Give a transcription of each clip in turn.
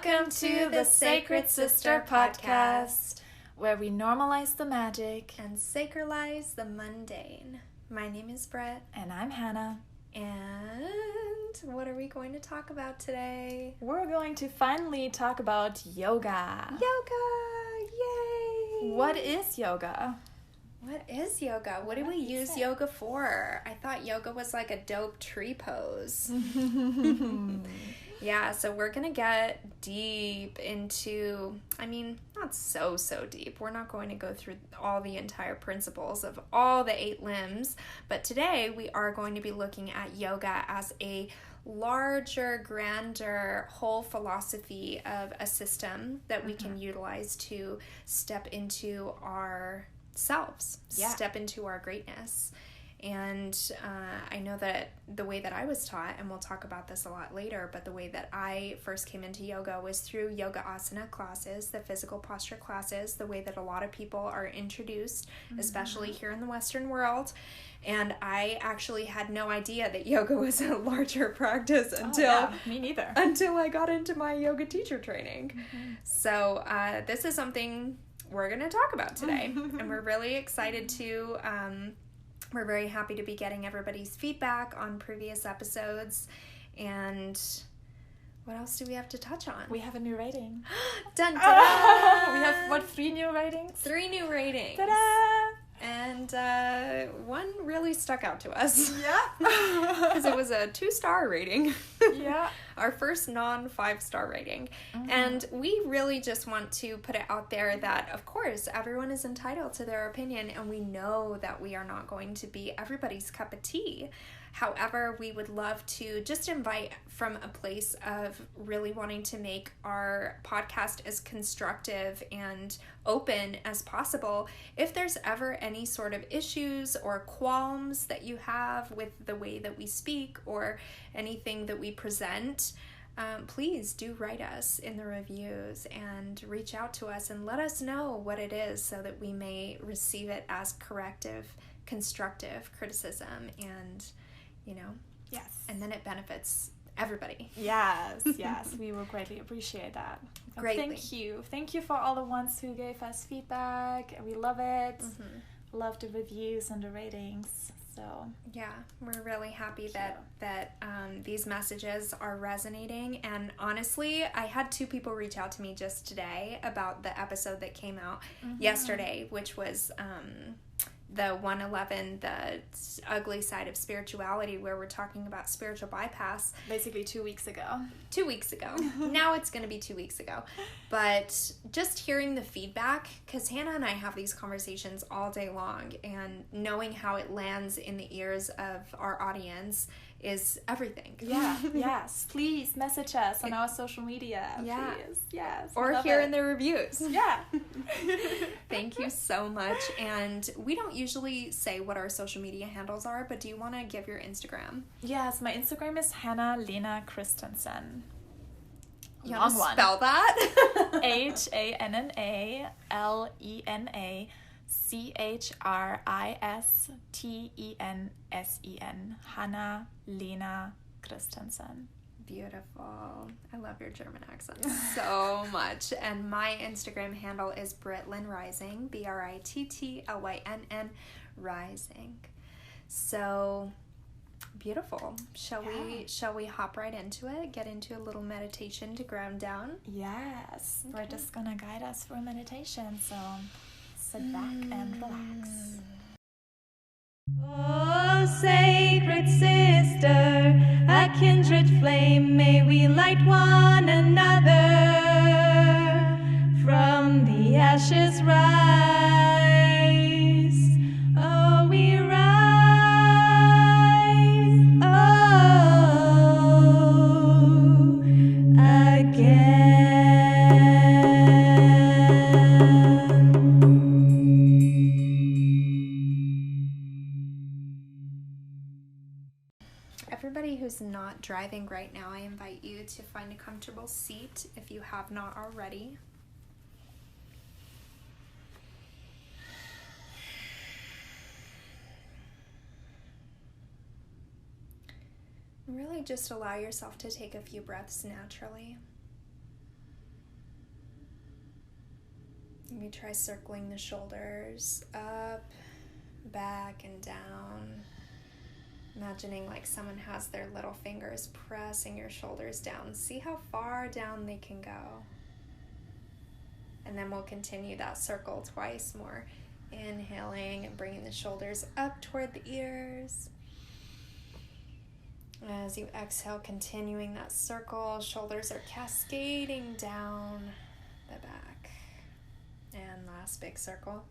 Welcome to the Sacred Sister Podcast, where we normalize the magic and sacralize the mundane. My name is Brett. And I'm Hannah. And what are we going to talk about today? We're going to finally talk about yoga. Yoga! Yay! What is yoga? What is yoga? What do we use yoga for? I thought yoga was like a dope tree pose. Yeah, so we're going to get deep into, not so deep. We're not going to go through all the entire principles of all the 8 limbs, but today we are going to be looking at yoga as a larger, grander, whole philosophy of a system that we can utilize to step into ourselves, step into our greatness. And I know that the way that I was taught, and we'll talk about this a lot later, but the way that I first came into yoga was through yoga asana classes, the physical posture classes, the way that a lot of people are introduced, especially here in the Western world. And I actually had no idea that yoga was a larger practice until me neither. Until I got into my yoga teacher training. So this is something we're going to talk about today. And we're really excited to... We're very happy to be getting everybody's feedback on previous episodes. And what else do we have to touch on? We have a new rating. Dun, ta-da! We have, 3 new ratings? 3 new ratings. Ta-da! And one really stuck out to us. Yeah. Because it was a 2-star rating. Yeah. Our first non-5-star rating. And we really just want to put it out there that, of course, everyone is entitled to their opinion, and we know that we are not going to be everybody's cup of tea. However, we would love to just invite from a place of really wanting to make our podcast as constructive and open as possible. If there's ever any sort of issues or qualms that you have with the way that we speak or anything that we present, please do write us in the reviews and reach out to us and let us know what it is so that we may receive it as corrective, constructive criticism and... Yes. And then it benefits everybody. Yes, we will greatly appreciate that. Greatly. Thank you for all the ones who gave us feedback. We love it. Love the reviews and the ratings. So yeah, we're really happy that these messages are resonating. And honestly, I had 2 people reach out to me just today about the episode that came out yesterday, which was the 111, the ugly side of spirituality, where we're talking about spiritual bypass. Basically 2 weeks ago. 2 weeks ago. Now it's going to be 2 weeks ago. But just hearing the feedback, because Hannah and I have these conversations all day long, and knowing how it lands in the ears of our audience is everything. Yeah, yes. Please message us on our social media. Yeah. Please. Yes. Or here in the reviews. Yeah. Thank you so much. And we don't usually say what our social media handles are, but do you want to give your Instagram? Yes, my Instagram is Hannah Lena Christensen. You want to spell that? HANNA-LENA-CHRISTENSEN. Hannah Lena Christensen. Beautiful. I love your German accent so much. And my Instagram handle is Brittlyn Rising, BRITTLYNN Rising. So beautiful. Shall we hop right into it? Get into a little meditation to ground down? Yes. Okay. We're just gonna guide us through meditation, so sit back and relax. Oh, sacred sister, a kindred flame, may we light one another. From the ashes rise, oh, we rise, oh, again. Everybody who's not driving right now, I invite you to find a comfortable seat if you have not already. Really just allow yourself to take a few breaths naturally. Maybe try circling the shoulders up, back, and down. Imagining like someone has their little fingers pressing your shoulders down. See how far down they can go. And then we'll continue that circle twice more. Inhaling and bringing the shoulders up toward the ears. As you exhale, continuing that circle, shoulders are cascading down the back. And last big circle.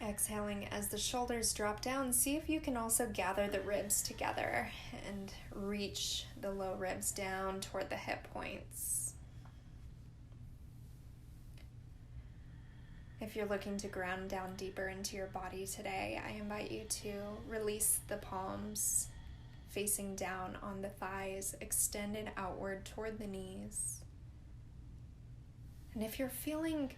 Exhaling as the shoulders drop down, see if you can also gather the ribs together and reach the low ribs down toward the hip points. If you're looking to ground down deeper into your body today, I invite you to release the palms facing down on the thighs, extended outward toward the knees. And if you're feeling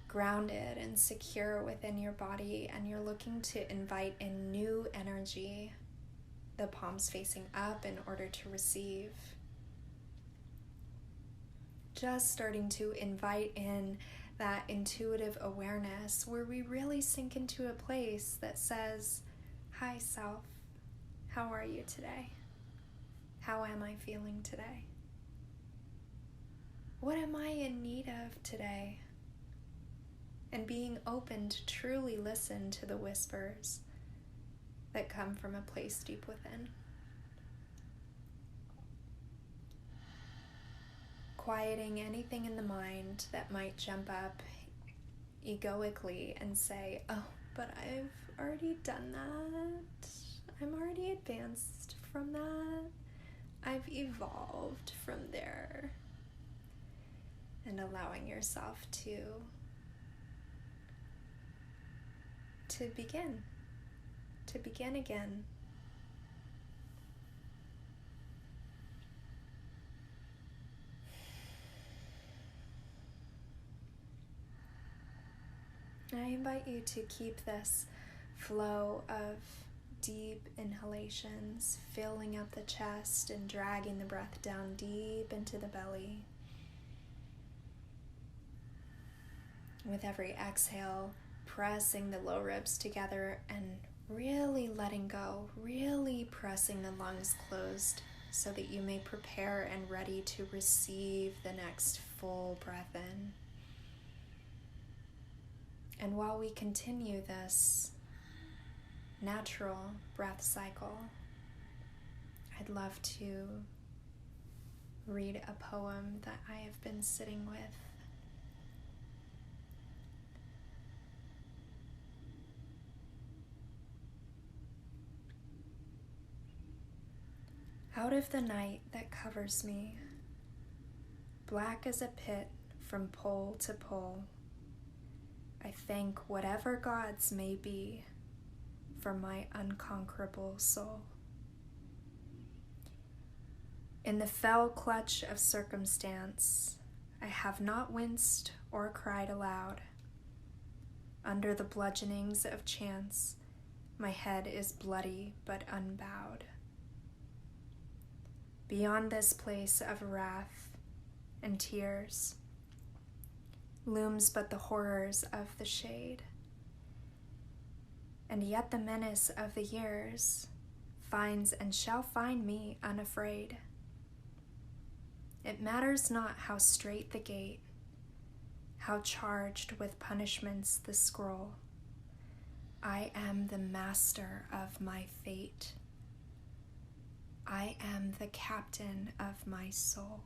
grounded and secure within your body and you're looking to invite in new energy, the palms facing up in order to receive. Just starting to invite in that intuitive awareness where we really sink into a place that says, "Hi, self. How are you today? How am I feeling today? What am I in need of today?" And being open to truly listen to the whispers that come from a place deep within. Quieting anything in the mind that might jump up egoically and say, "Oh, but I've already done that. I'm already advanced from that. I've evolved from there." And allowing yourself to begin again. I invite you to keep this flow of deep inhalations, filling up the chest and dragging the breath down deep into the belly. With every exhale, pressing the low ribs together and really letting go, really pressing the lungs closed so that you may prepare and ready to receive the next full breath in. And while we continue this natural breath cycle, I'd love to read a poem that I have been sitting with. Out of the night that covers me, black as a pit from pole to pole, I thank whatever gods may be for my unconquerable soul. In the fell clutch of circumstance, I have not winced or cried aloud. Under the bludgeonings of chance, my head is bloody but unbowed. Beyond this place of wrath and tears looms but the horrors of the shade, and yet the menace of the years finds and shall find me unafraid. It matters not how straight the gate, how charged with punishments the scroll. I am the master of my fate. I am the captain of my soul.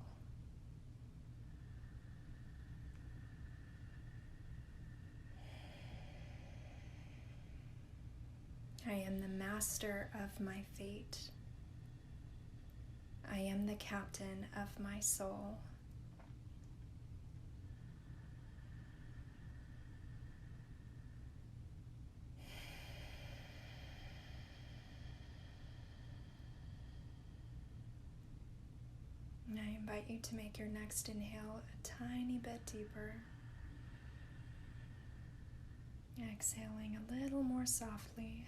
I am the master of my fate. I am the captain of my soul. And I invite you to make your next inhale a tiny bit deeper. Exhaling a little more softly.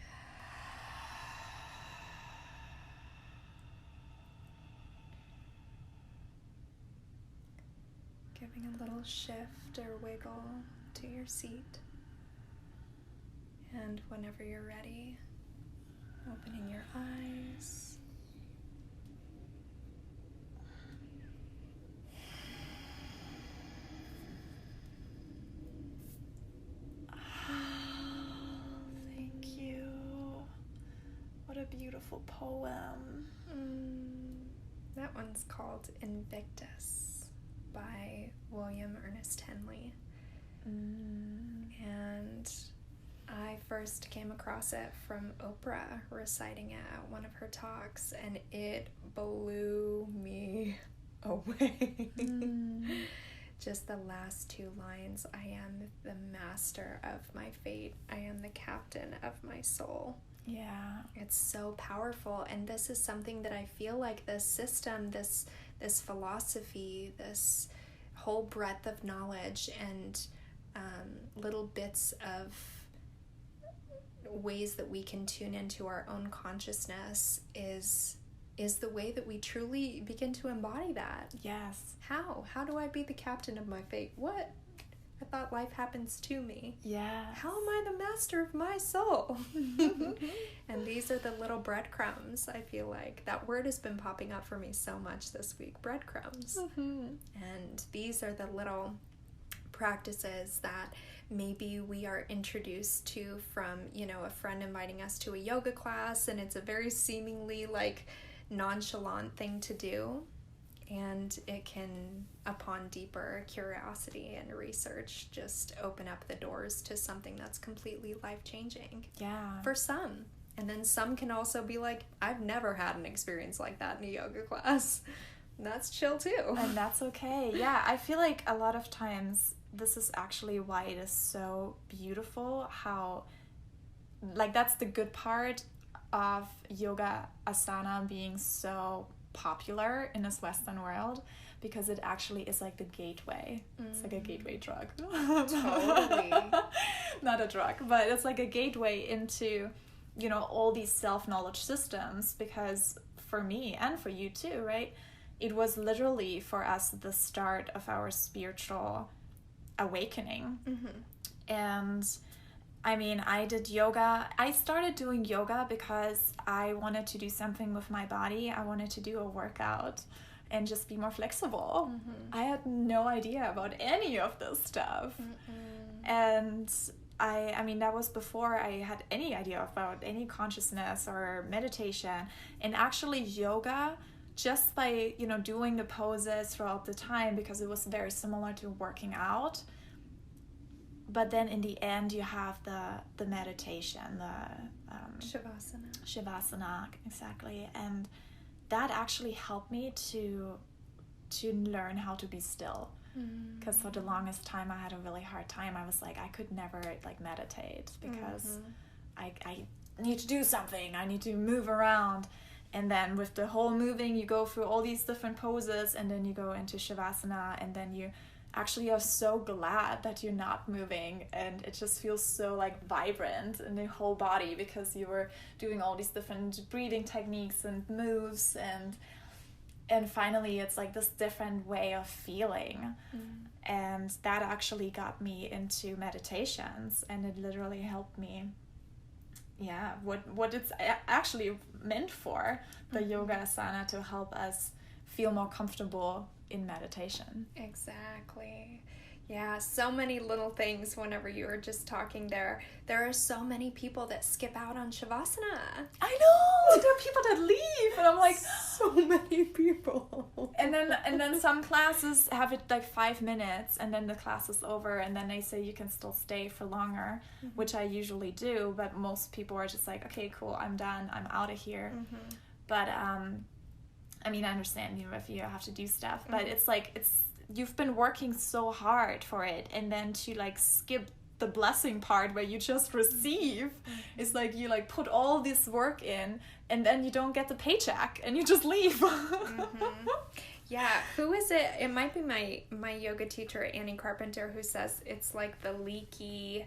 giving a little shift or wiggle to your seat. And whenever you're ready, opening your eyes. Thank you. What a beautiful poem. That one's called Invictus by William Ernest Henley. And I first came across it from Oprah reciting it at one of her talks, and it blew me away. Just the last two lines: I am the master of my fate. I am the captain of my soul. Yeah. It's so powerful, and this is something that I feel like this system, this philosophy, this whole breadth of knowledge and little bits of ways that we can tune into our own consciousness is the way that we truly begin to embody that. Yes. How do I be the captain of my fate? What? I thought life happens to me. Yeah. How am I the master of my soul? And these are the little breadcrumbs. I feel like that word has been popping up for me so much this week, breadcrumbs. And these are the little practices that maybe we are introduced to from, a friend inviting us to a yoga class, and it's a very seemingly like nonchalant thing to do. And it can, upon deeper curiosity and research, just open up the doors to something that's completely life-changing. Yeah. For some. And then some can also be like, I've never had an experience like that in a yoga class. And that's chill too. And that's okay. Yeah, I feel like a lot of times this is actually why it is so beautiful, how, like, that's the good part of yoga asana being so popular in this Western world, because it actually is like the gateway. It's like a gateway drug. Totally. Not a drug, but it's like a gateway into, all these self-knowledge systems, because for me and for you too, right? It was literally for us the start of our spiritual awakening. And I mean, I did yoga. I started doing yoga because I wanted to do something with my body. I wanted to do a workout and just be more flexible. I had no idea about any of this stuff. And I mean, that was before I had any idea about any consciousness or meditation. And actually yoga, just by, doing the poses throughout the time, because it was very similar to working out. But then in the end, you have the meditation, the Shavasana, exactly. And that actually helped me to learn how to be still. Because for the longest time, I had a really hard time. I was like, I could never meditate because I need to do something. I need to move around. And then with the whole moving, you go through all these different poses, and then you go into Shavasana, and then you actually are so glad that you're not moving, and it just feels so vibrant in the whole body, because you were doing all these different breathing techniques and moves, and finally it's this different way of feeling. And that actually got me into meditations, and it literally helped me what it's actually meant for, the yoga asana, to help us feel more comfortable in meditation. Exactly. Yeah, so many little things. Whenever you were just talking there are so many people that skip out on Shavasana. I know! There are people that leave, and I'm like, so many people. And then some classes have it 5 minutes, and then the class is over, and then they say you can still stay for longer, which I usually do, but most people are just like, okay, cool, I'm done, I'm out of here. But I mean, I understand, if you have to do stuff, but it's you've been working so hard for it, and then to skip the blessing part where you just receive, it's you put all this work in, and then you don't get the paycheck, and you just leave. Yeah, who is it? It might be my yoga teacher, Annie Carpenter, who says it's the leaky.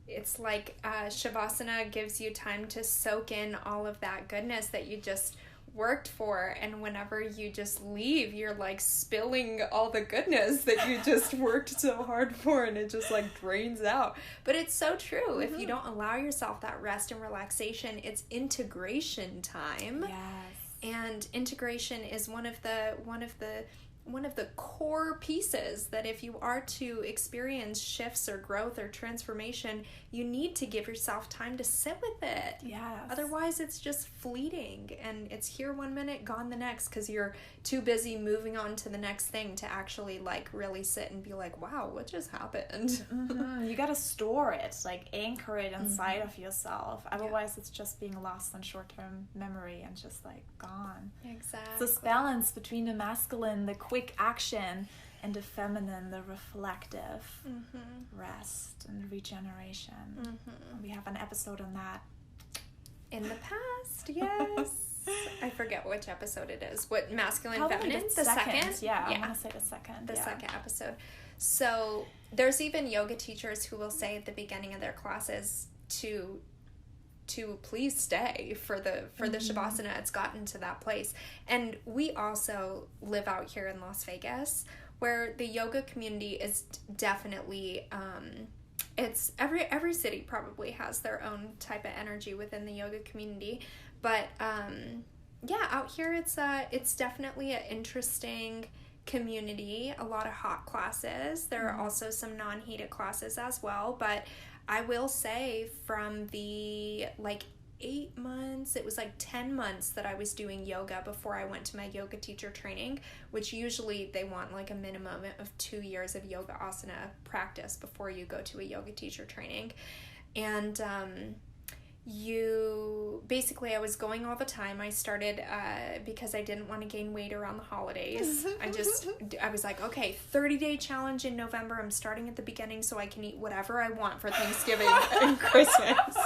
It's Shavasana gives you time to soak in all of that goodness that you just worked for, and whenever you just leave, you're like spilling all the goodness that you just worked so hard for, and it just like drains out. But it's so true. If you don't allow yourself that rest and relaxation, it's integration time. Yes. And integration is one of the core pieces that if you are to experience shifts or growth or transformation, you need to give yourself time to sit with it. Yes. Otherwise, it's just fleeting and it's here one minute, gone the next, because you're too busy moving on to the next thing to actually like really sit and be like, wow, what just happened? You gotta store it, like anchor it inside of yourself. Otherwise, it's just being lost in short-term memory and just like gone. Exactly. It's this balance between the masculine, the quick action, and the feminine, the reflective rest and regeneration. We have an episode on that in the past. Yes. I forget which episode it is. What, masculine, probably feminine? the second. Yeah. I want to say the second. The second episode. So there's even yoga teachers who will say at the beginning of their classes to please stay for the Shavasana. It's gotten to that place. And we also live out here in Las Vegas, where the yoga community is definitely it's every city probably has their own type of energy within the yoga community, but out here it's definitely an interesting community. A lot of hot classes. There are also some non-heated classes as well, but I will say from the 8 months, it was 10 months that I was doing yoga before I went to my yoga teacher training, which usually they want a minimum of 2 years of yoga asana practice before you go to a yoga teacher training. And I was going all the time. I started because I didn't want to gain weight around the holidays. I was like, okay, 30-day challenge in November. I'm starting at the beginning so I can eat whatever I want for Thanksgiving and Christmas.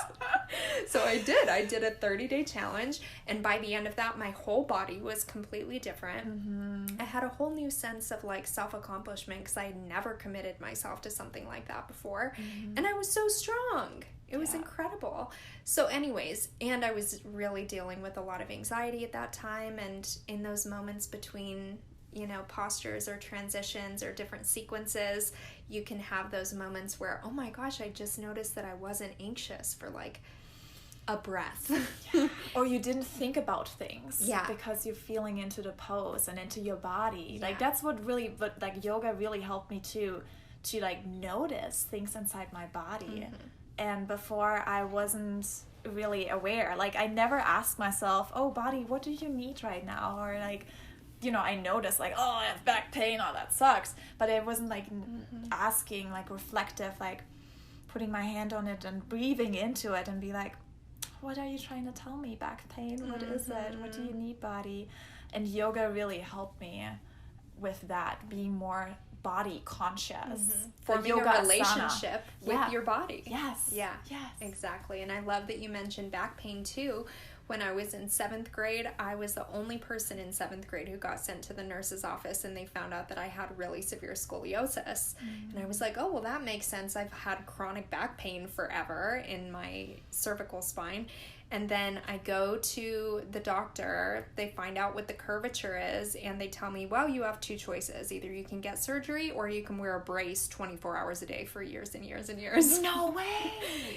So I did a 30-day challenge, and by the end of that, my whole body was completely different. I had a whole new sense of self-accomplishment because I had never committed myself to something like that before, and I was so strong. It was incredible. So anyways, and I was really dealing with a lot of anxiety at that time, and in those moments between, postures or transitions or different sequences, you can have those moments where, oh my gosh, I just noticed that I wasn't anxious for a breath. Or you didn't think about things. Yeah. Because you're feeling into the pose and into your body. That's what really, yoga really helped me to notice things inside my body. And before, I wasn't really aware. I never asked myself, oh, body, what do you need right now? Or I noticed oh, I have back pain, oh, that sucks. But I wasn't asking, reflective, putting my hand on it and breathing into it and be like, what are you trying to tell me? Back pain? What is it? What do you need, body? And yoga really helped me with that, being more body conscious. Forming a relationship with your body. Yes. Yeah. Yes. Exactly. And I love that you mentioned back pain too. When I was in 7th grade, I was the only person in 7th grade who got sent to the nurse's office, and they found out that I had really severe scoliosis. And I was like, oh, well, that makes sense. I've had chronic back pain forever in my cervical spine. And then I go to the doctor, they find out what the curvature is, and they tell me, well, you have 2 choices. Either you can get surgery or you can wear a brace 24 hours a day for years and years and years. No way!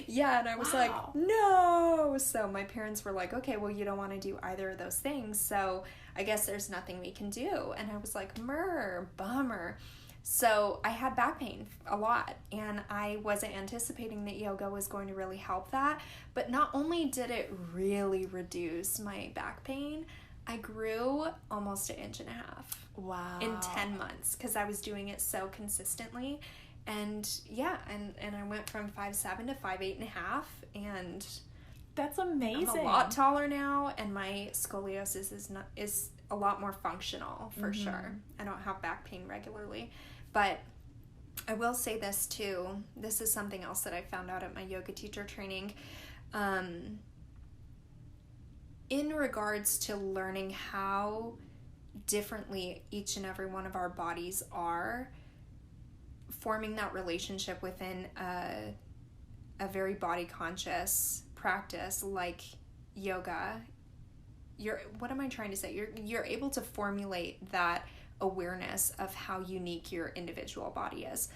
Yeah, and I was like, no! So my parents were like, okay, well, you don't want to do either of those things, so I guess there's nothing we can do. And I was like, bummer. So I had back pain a lot, and I wasn't anticipating that yoga was going to really help that. But not only did it really reduce my back pain, I grew almost 1.5 inches. Wow. In 10 months, because I was doing it so consistently. And and I went from 5'7" to 5'8.5", and that's amazing. I'm a lot taller now, and my scoliosis is a lot more functional for sure. I don't have back pain regularly. But I will say this too. This is something else that I found out at my yoga teacher training. In regards to learning how differently each and every one of our bodies are, forming that relationship within a very body conscious practice like yoga what am I trying to say? You're able to formulate that awareness of how unique your individual body is.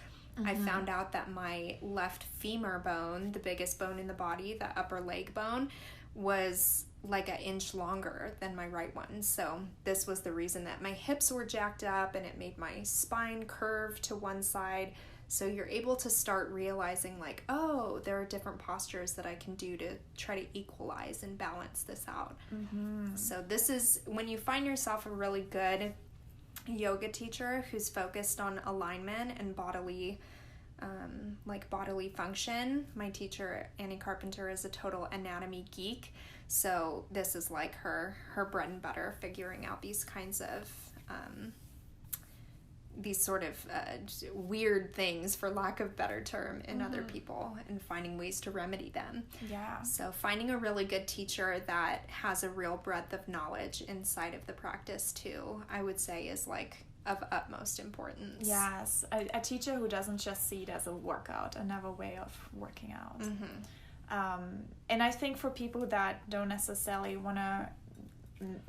I found out that my left femur bone, the biggest bone in the body, the upper leg bone, was like an inch longer than my right one. So this was the reason that my hips were jacked up, and it made my spine curve to one side. So you're able to start realizing like, oh, there are different postures that I can do to try to equalize and balance this out. So this is when you find yourself a really good yoga teacher who's focused on alignment and bodily function. My teacher, Annie Carpenter, is a total anatomy geek. So this is like her bread and butter, figuring out these kinds of these sort of weird things, for lack of better term, in other people, and finding ways to remedy them. Yeah. So finding a really good teacher that has a real breadth of knowledge inside of the practice too, I would say, is like of utmost importance. Yes, a teacher who doesn't just see it as a workout, another way of working out. And I think for people that don't necessarily want to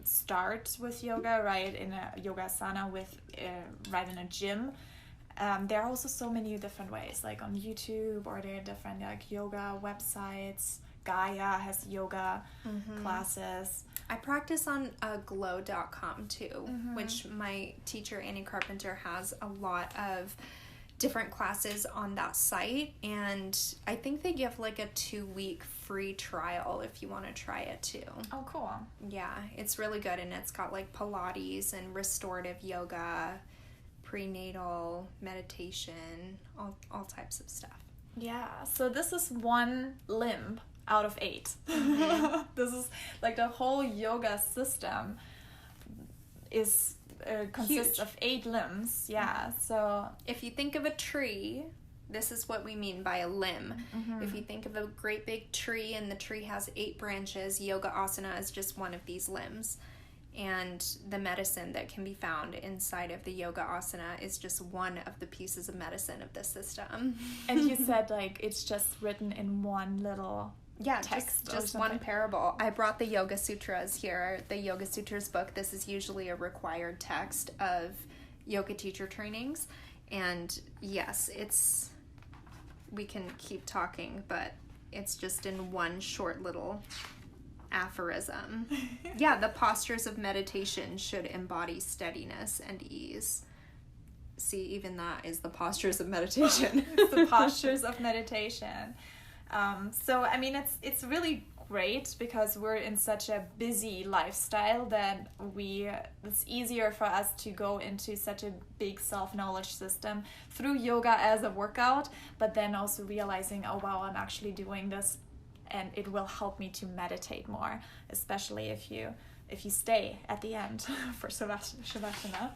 start with yoga, right, in a yoga asana right in a gym, there are also so many different ways, like on YouTube, or there are different like yoga websites. Gaia has yoga classes. I practice on glow.com too, which my teacher Annie Carpenter has a lot of different classes on that site, and I think they give like a 2-week free trial if you want to try it too. Oh, cool. Yeah, it's really good, and it's got like Pilates and restorative yoga, prenatal meditation, all types of stuff. Yeah, so this is one limb out of 8. This is like the whole yoga system is consists Huge. of 8 limbs. Yeah, so If you think of a tree, this is what we mean by a limb. If you think of a great big tree and the tree has 8 branches, yoga asana is just one of these limbs. And the medicine that can be found inside of the yoga asana is just one of the pieces of medicine of this system. and you said like it's just written in one little text, just one parable. I brought the Yoga Sutras here, the Yoga Sutras book. This is usually a required text of yoga teacher trainings. And yes, we can keep talking, but it's just in one short little aphorism. Yeah, the postures of meditation should embody steadiness and ease. See, even that is the postures of meditation. The postures of meditation. So I mean, it's really great because we're in such a busy lifestyle that it's easier for us to go into such a big self-knowledge system through yoga as a workout, but then also realizing, oh wow, I'm actually doing this and it will help me to meditate more, especially if you stay at the end for Shavasana.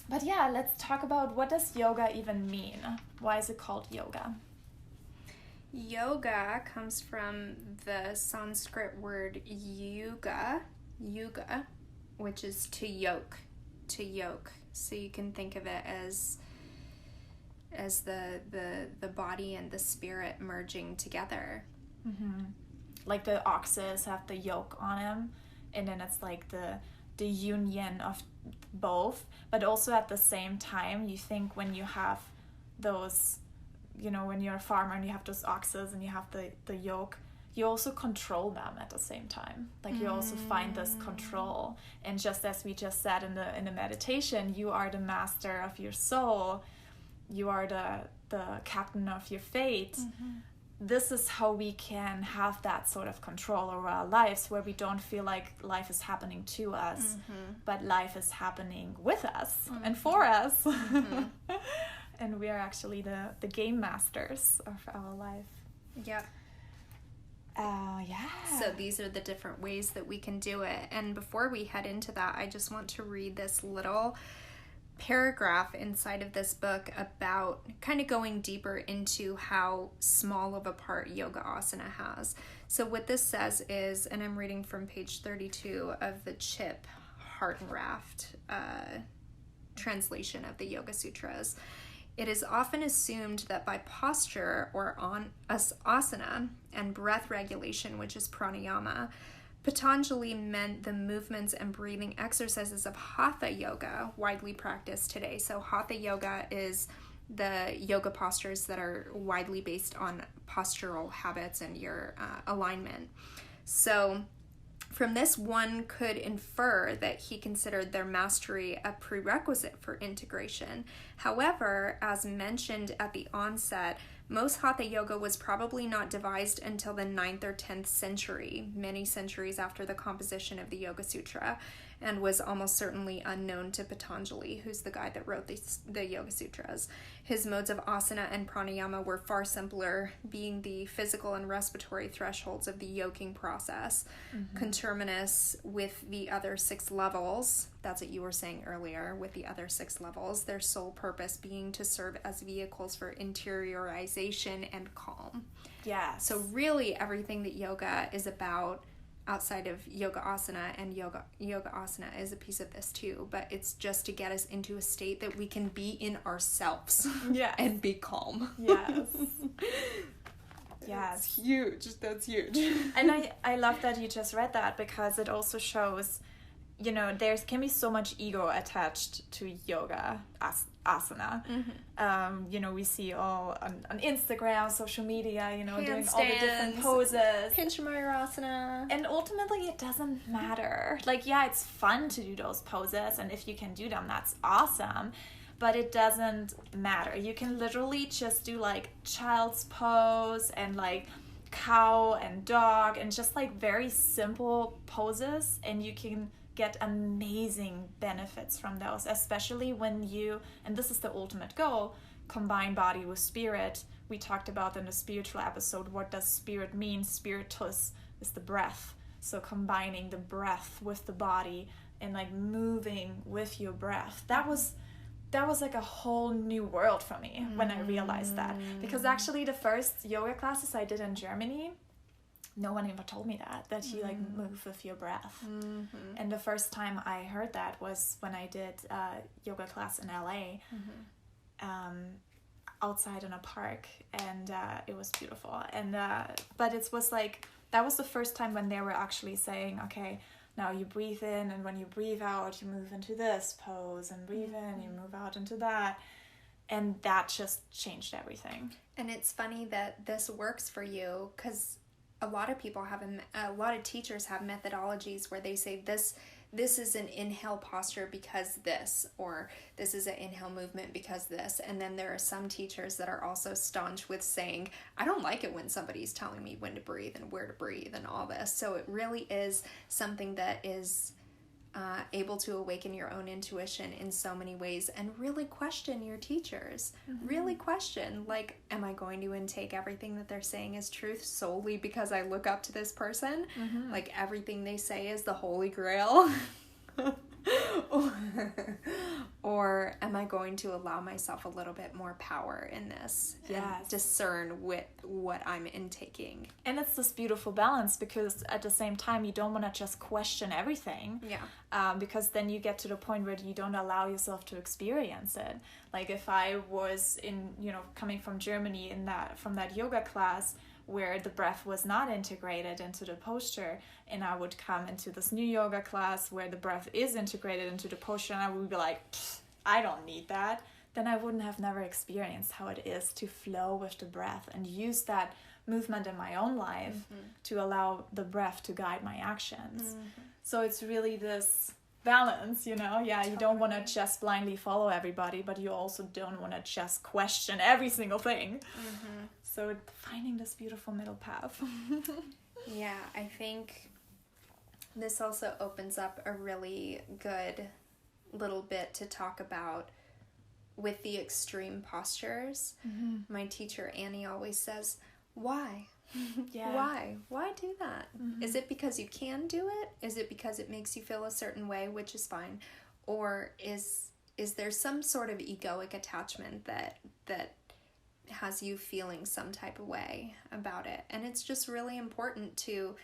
But yeah, let's talk about, what does yoga even mean? Why is it called yoga? Yoga comes from the Sanskrit word yuga, which is to yoke. So you can think of it as the body and the spirit merging together. Like the oxes have the yoke on them, and then it's like the union of both, but also at the same time, you think when you have those, when you're a farmer and you have those oxes and you have the yoke, you also control them at the same time. Like you also find this control, and just as we just said in the meditation, you are the master of your soul, you are the captain of your fate. This is how we can have that sort of control over our lives, where we don't feel like life is happening to us, but life is happening with us and for us. And we are actually the game masters of our life. Yeah. So these are the different ways that we can do it. And before we head into that, I just want to read this little paragraph inside of this book about kind of going deeper into how small of a part yoga asana has. So what this says is, and I'm reading from page 32 of the Chip Hartenraft translation of the Yoga Sutras, It is often assumed that by posture or on asana and breath regulation, which is pranayama, Patanjali meant the movements and breathing exercises of hatha yoga, widely practiced today. So hatha yoga is the yoga postures that are widely based on postural habits and your alignment. So from this, one could infer that he considered their mastery a prerequisite for integration. However, as mentioned at the onset, most hatha yoga was probably not devised until the 9th or 10th century, many centuries after the composition of the Yoga Sutra, and was almost certainly unknown to Patanjali, who's the guy that wrote the Yoga Sutras. His modes of asana and pranayama were far simpler, being the physical and respiratory thresholds of the yoking process, conterminous with the other 6 levels. That's what you were saying earlier, with the other 6 levels, their sole purpose being to serve as vehicles for interiorization and calm. Yeah. So really everything that yoga is about outside of yoga asana, and yoga asana is a piece of this too, but it's just to get us into a state that we can be in ourselves and be calm. Yes. Yes. That's huge. That's huge. And I love that you just read that, because it also shows, you know, there can be so much ego attached to yoga asana. You know, we see all on Instagram, social media, you know, doing all the different poses. Pinchamayurasana. And ultimately, it doesn't matter. Like, yeah, it's fun to do those poses, and if you can do them, that's awesome. But it doesn't matter. You can literally just do like child's pose and like cow and dog and just like very simple poses, and you can get amazing benefits from those, especially when you, and this is the ultimate goal, combine body with spirit. We talked about in the spiritual episode, what does spirit mean? Spiritus is the breath. So combining the breath with the body and like moving with your breath. That was like a whole new world for me when I realized that. Because actually the first yoga classes I did in Germany, no one ever told me that you like move with your breath. And the first time I heard that was when I did a yoga class in LA, outside in a park, and it was beautiful. And but it was like, that was the first time when they were actually saying, okay, now you breathe in, and when you breathe out, you move into this pose, and breathe in, you move out into that. And that just changed everything. And it's funny that this works for you, because a lot of people have, a lot of teachers have methodologies where they say this is an inhale posture because this, or this is an inhale movement because this. And then there are some teachers that are also staunch with saying, I don't like it when somebody's telling me when to breathe and where to breathe and all this. So it really is something that is able to awaken your own intuition in so many ways, and really question your teachers. Really question, like, am I going to intake everything that they're saying as truth solely because I look up to this person? Like everything they say is the holy grail? Or am I going to allow myself a little bit more power in this and discern with what I'm intaking? And it's this beautiful balance, because at the same time, you don't want to just question everything. Because then you get to the point where you don't allow yourself to experience it. Like if I was coming from Germany from that yoga class, where the breath was not integrated into the posture, and I would come into this new yoga class where the breath is integrated into the posture, and I would be like, I don't need that, then I wouldn't have never experienced how it is to flow with the breath and use that movement in my own life to allow the breath to guide my actions. So it's really this balance, you don't want to just blindly follow everybody, but you also don't want to just question every single thing. So finding this beautiful middle path. Yeah, I think this also opens up a really good little bit to talk about with the extreme postures. My teacher Annie always says, why? Why do that? Is it because you can do it? Is it because it makes you feel a certain way, which is fine? Or is there some sort of egoic attachment that has you feeling some type of way about it? And it's just really important to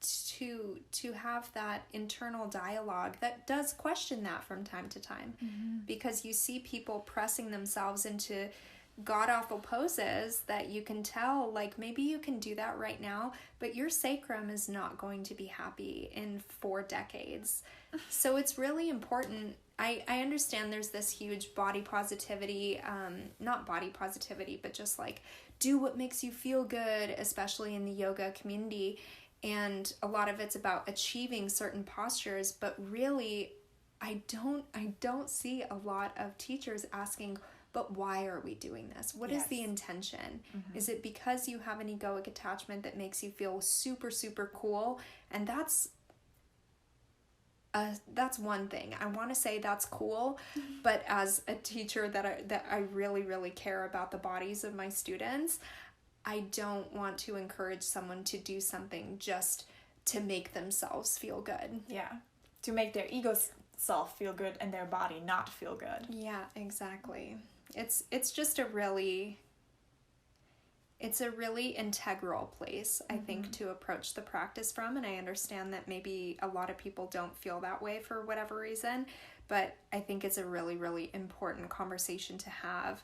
to have that internal dialogue that does question that from time to time, because you see people pressing themselves into god-awful poses that you can tell, like, maybe you can do that right now, but your sacrum is not going to be happy in 4 decades. So it's really important. I understand there's this huge body positivity, not body positivity, but just like do what makes you feel good, especially in the yoga community. And a lot of it's about achieving certain postures, but really I don't see a lot of teachers asking, but why are we doing this? What is the intention? Is it because you have an egoic attachment that makes you feel super, super cool? And that's one thing. I want to say that's cool, but as a teacher that I really, really care about the bodies of my students, I don't want to encourage someone to do something just to make themselves feel good. Yeah. To make their ego self feel good and their body not feel good. Yeah, exactly. It's just a really integral place, I think, to approach the practice from. And I understand that maybe a lot of people don't feel that way for whatever reason, but I think it's a really, really important conversation to have.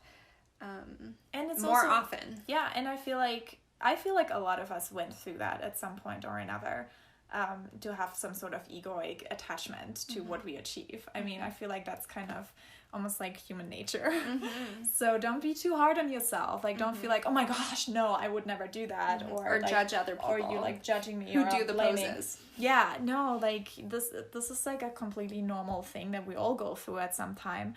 And it's more also, often. Yeah, and I feel like a lot of us went through that at some point or another, to have some sort of egoic attachment to what we achieve. I mean, I feel like that's kind of almost like human nature. So don't be too hard on yourself. Like, don't feel like, oh my gosh, no, I would never do that, or like, judge other people, or you like judging me, who or do the blaming. poses. Yeah, no, like this is like a completely normal thing that we all go through at some time.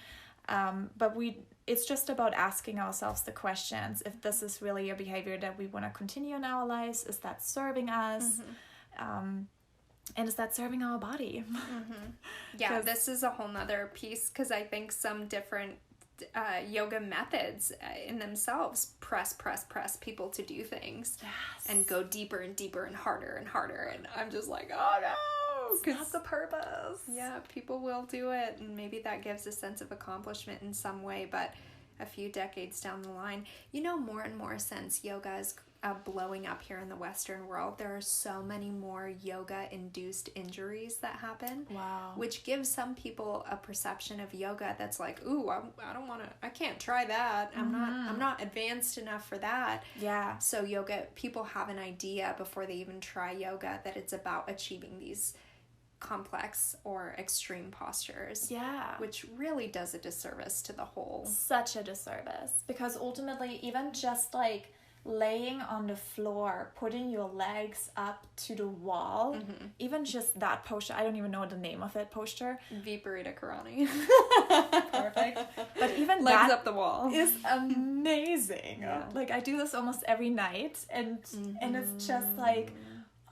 But it's just about asking ourselves the questions. If this is really a behavior that we want to continue in our lives, is that serving us? And is that serving our body? Yeah, this is a whole nother piece, because I think some different yoga methods in themselves press people to do things and go deeper and deeper and harder, and I'm just like, oh no, it's not the purpose. Yeah, people will do it, and maybe that gives a sense of accomplishment in some way, but a few decades down the line, more and more since yoga is blowing up here in the Western world, there are so many more yoga-induced injuries that happen. Wow. Which gives some people a perception of yoga that's like, ooh, I don't want to, I can't try that. I'm not advanced enough for that. Yeah. So people have an idea before they even try yoga that it's about achieving these complex or extreme postures. Yeah. Which really does a disservice to the whole. Such a disservice. Because ultimately, even just like laying on the floor, putting your legs up to the wall, even just that posture, I don't even know the name of it, posture. Viparita Karani. Perfect. But even legs that up the wall is amazing. Like, I do this almost every night, and it's just like,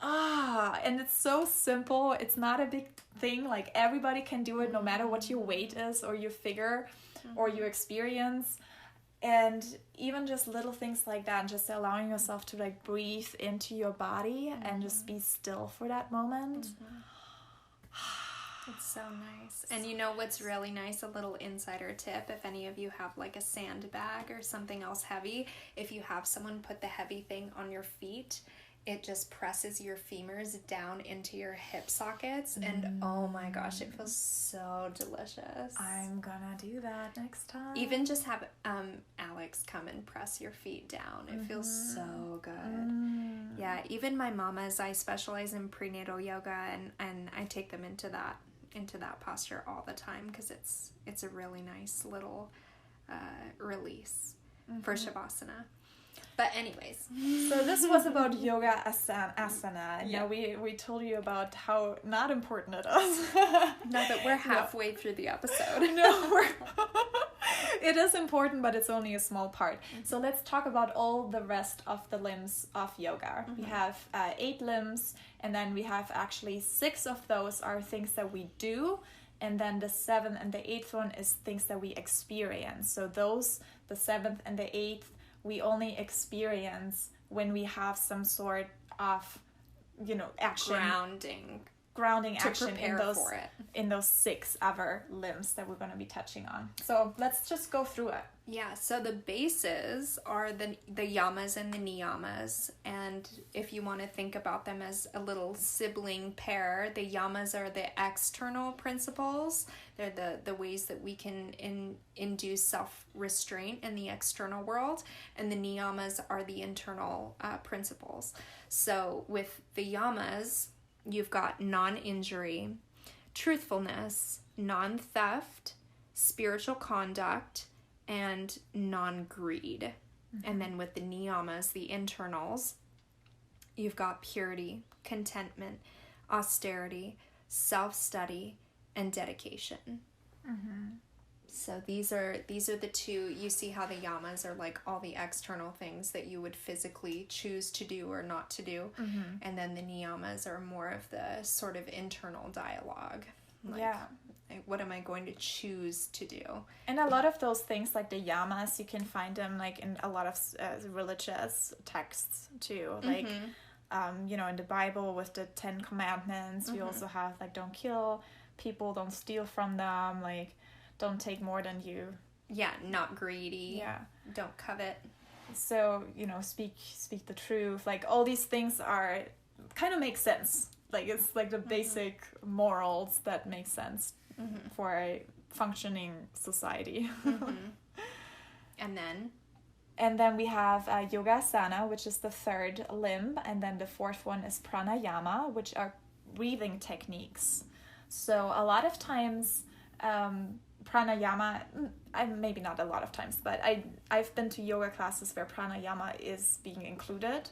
and it's so simple. It's not a big thing. Like, everybody can do it, no matter what your weight is or your figure or your experience. And even just little things like that, and just allowing yourself to like breathe into your body and just be still for that moment. It's so nice. And what's really nice, a little insider tip, if any of you have like a sandbag or something else heavy, if you have someone put the heavy thing on your feet, it just presses your femurs down into your hip sockets, and oh my gosh, it feels so delicious. I'm gonna do that next time. Even just have Alex come and press your feet down. It feels so good. Yeah, even my mamas, I specialize in prenatal yoga, and I take them into that posture all the time, because it's a really nice little release for Shavasana. But anyways. So this was about yoga asana. Yeah. We told you about how not important it is. Now that we're halfway through the episode. It is important, but it's only a small part. So let's talk about all the rest of the limbs of yoga. We have 8 limbs, and then we have actually 6 of those are things that we do, and then the 7th and the 8th one is things that we experience. So those, the 7th and the 8th, we only experience when we have some sort of, action. Grounding grounding to action prepare for it. in those 6 other limbs that we're going to be touching on. So let's just go through it. Yeah, so the bases are the yamas and the niyamas, and if you want to think about them as a little sibling pair, the yamas are the external principles. They're the ways that we can induce self-restraint in the external world, and the niyamas are the internal principles. So with the yamas, you've got non-injury, truthfulness, non-theft, spiritual conduct, and non-greed. And then with the niyamas, the internals, you've got purity, contentment, austerity, self-study, and dedication. So these are the 2. You see how the yamas are like all the external things that you would physically choose to do or not to do. And then the niyamas are more of the sort of internal dialogue. Like, what am I going to choose to do? And a lot of those things, like the yamas, you can find them like in a lot of religious texts too. Like, you know, in the Bible with the 10 Commandments, we also have like, don't kill people, don't steal from them, like, don't take more than you. Yeah, not greedy. Yeah. Don't covet. So, you know, speak the truth. Like, all these things are kind of make sense. Like, it's like the basic morals that make sense for a functioning society. And then we have yoga asana, which is the 3rd limb, and then the 4th one is pranayama, which are breathing techniques. So a lot of times pranayama, maybe not a lot of times, but I've been to yoga classes where pranayama is being included.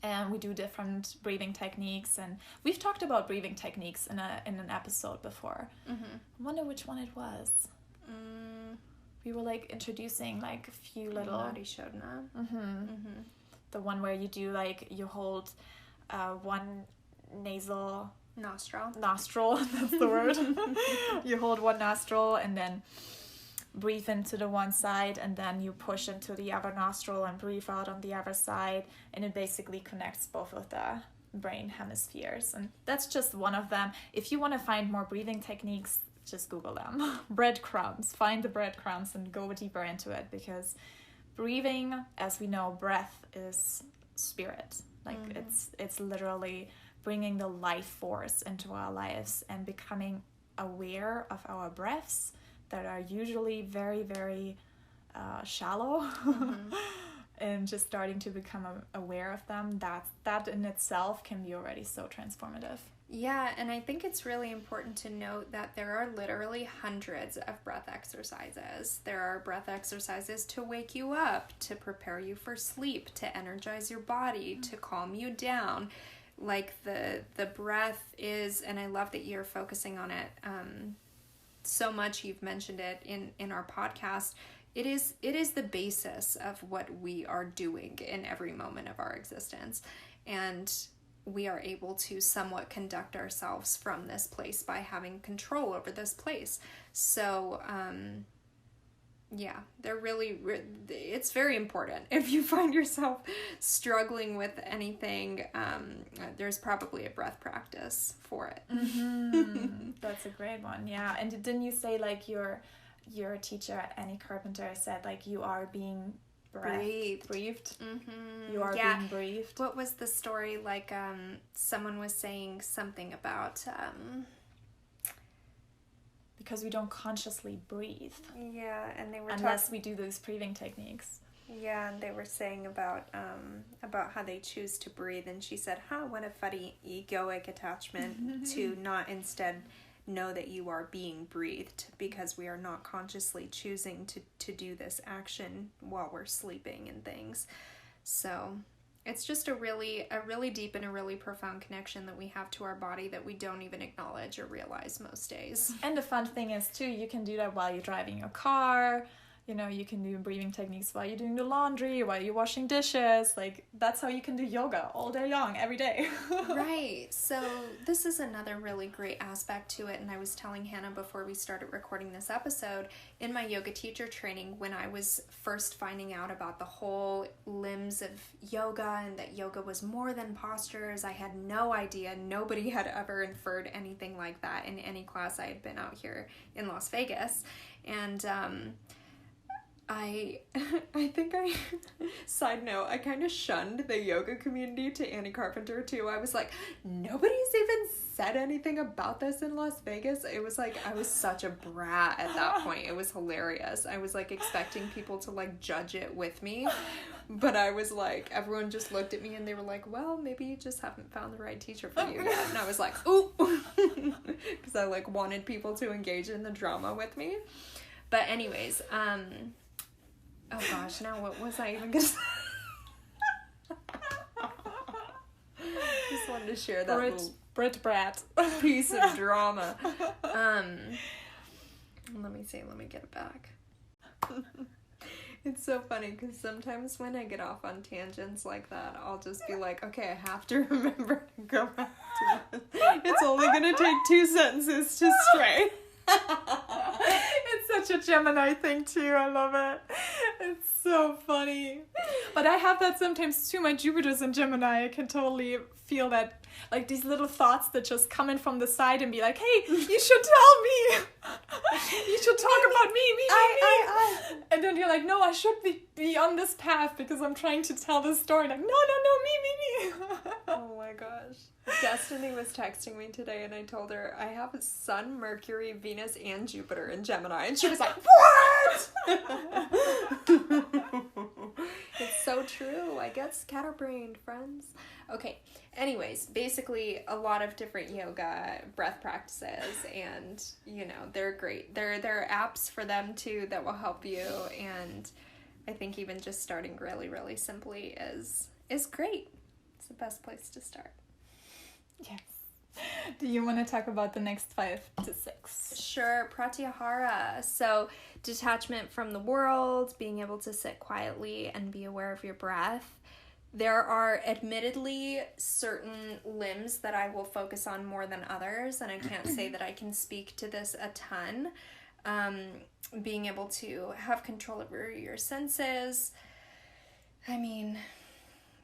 And we do different breathing techniques, and we've talked about breathing techniques in an episode before. I wonder which one it was. We were like introducing like a few little. Nadishodhana. The one where you do like you hold one nostril. That's the word. You hold one nostril and then breathe into the one side, and then you push into the other nostril and breathe out on the other side, and it basically connects both of the brain hemispheres. And that's just one of them. If you want to find more breathing techniques, just Google them. Breadcrumbs. Find the breadcrumbs and go deeper into it, because breathing, as we know, breath is spirit. Like it's literally bringing the life force into our lives and becoming aware of our breaths that are usually very, very shallow, and just starting to become aware of them. That in itself can be already so transformative. Yeah, and I think it's really important to note that there are literally hundreds of breath exercises. There are breath exercises to wake you up, to prepare you for sleep, to energize your body, to calm you down. Like the breath is, and I love that you're focusing on it so much. You've mentioned it in our podcast. It is the basis of what we are doing in every moment of our existence, and we are able to somewhat conduct ourselves from this place by having control over this place. So yeah, they're really, it's very important. If you find yourself struggling with anything, there's probably a breath practice for it. That's a great one. Yeah. And didn't you say like your teacher, Annie Carpenter, said like you are being breathed? You are being breathed. What was the story? Like someone was saying something about because we don't consciously breathe. Yeah, and they were unless we do those breathing techniques. Yeah, and they were saying about how they choose to breathe, and she said, what a funny egoic attachment to not instead know that you are being breathed, because we are not consciously choosing to do this action while we're sleeping and things. So it's just a really deep and a really profound connection that we have to our body that we don't even acknowledge or realize most days. And the fun thing is too, you can do that while you're driving your car. You can do breathing techniques while you're doing the laundry, while you're washing dishes. Like, that's how you can do yoga all day long, every day. Right. So this is another really great aspect to it. And I was telling Hannah before we started recording this episode, in my yoga teacher training, when I was first finding out about the whole limbs of yoga and that yoga was more than postures, I had no idea. Nobody had ever inferred anything like that in any class I had been out here in Las Vegas. And I think side note, I kind of shunned the yoga community to Annie Carpenter too. I was like, nobody's even said anything about this in Las Vegas. It was like, I was such a brat at that point. It was hilarious. I was like expecting people to like judge it with me, but I was like, everyone just looked at me and they were like, well, maybe you just haven't found the right teacher for you yet. And I was like, ooh, because I like wanted people to engage in the drama with me. But anyways, oh gosh, now what was I even gonna say? Just wanted to share that little Brit brat piece of drama. Let me get it back. It's so funny because sometimes when I get off on tangents like that, I'll just be like, okay, I have to remember to go back to this. It's only gonna take 2 sentences to stray. It's such a Gemini thing too. I love it. It's so funny. But I have that sometimes too. My Jupiter's in Gemini. I can totally feel that, like these little thoughts that just come in from the side and be like, hey, you should tell me. You should talk about me. And then you're like, no, I should be on this path because I'm trying to tell this story. Like, no, me. Oh my gosh. Destiny was texting me today and I told her I have Sun, Mercury, Venus, and Jupiter in Gemini. And she was like, what? It's so true. I get scatterbrained, friends. Okay. Anyways, basically a lot of different yoga breath practices and, they're great. There are apps for them too that will help you, and I think even just starting really, really simply is great. It's the best place to start. Yes. Do you want to talk about the next 5 to 6? Sure. Pratyahara. So detachment from the world, being able to sit quietly and be aware of your breath. There are admittedly certain limbs that I will focus on more than others, and I can't say that I can speak to this a ton. Being able to have control over your senses. I mean,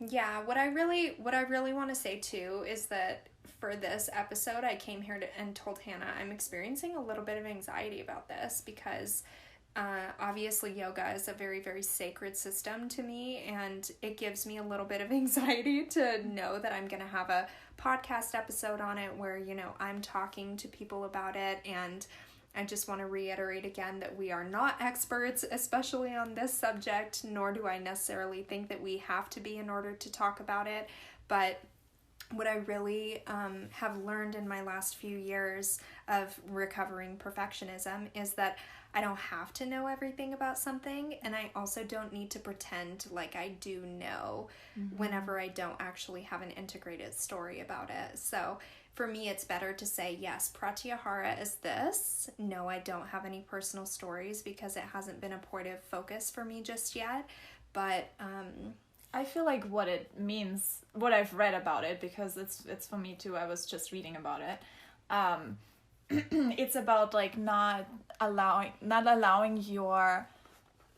yeah, what I really want to say too is that for this episode, I came here and told Hannah I'm experiencing a little bit of anxiety about this because obviously yoga is a very, very sacred system to me, and it gives me a little bit of anxiety to know that I'm going to have a podcast episode on it where, I'm talking to people about it, and I just want to reiterate again that we are not experts, especially on this subject, nor do I necessarily think that we have to be in order to talk about it, but what I really have learned in my last few years of recovering perfectionism is that I don't have to know everything about something, and I also don't need to pretend like I do know whenever I don't actually have an integrated story about it. So for me, it's better to say, yes, Pratyahara is this. No, I don't have any personal stories because it hasn't been a point of focus for me just yet, but I feel like what it means, what I've read about it, because it's for me too, I was just reading about it. It's about like not allowing your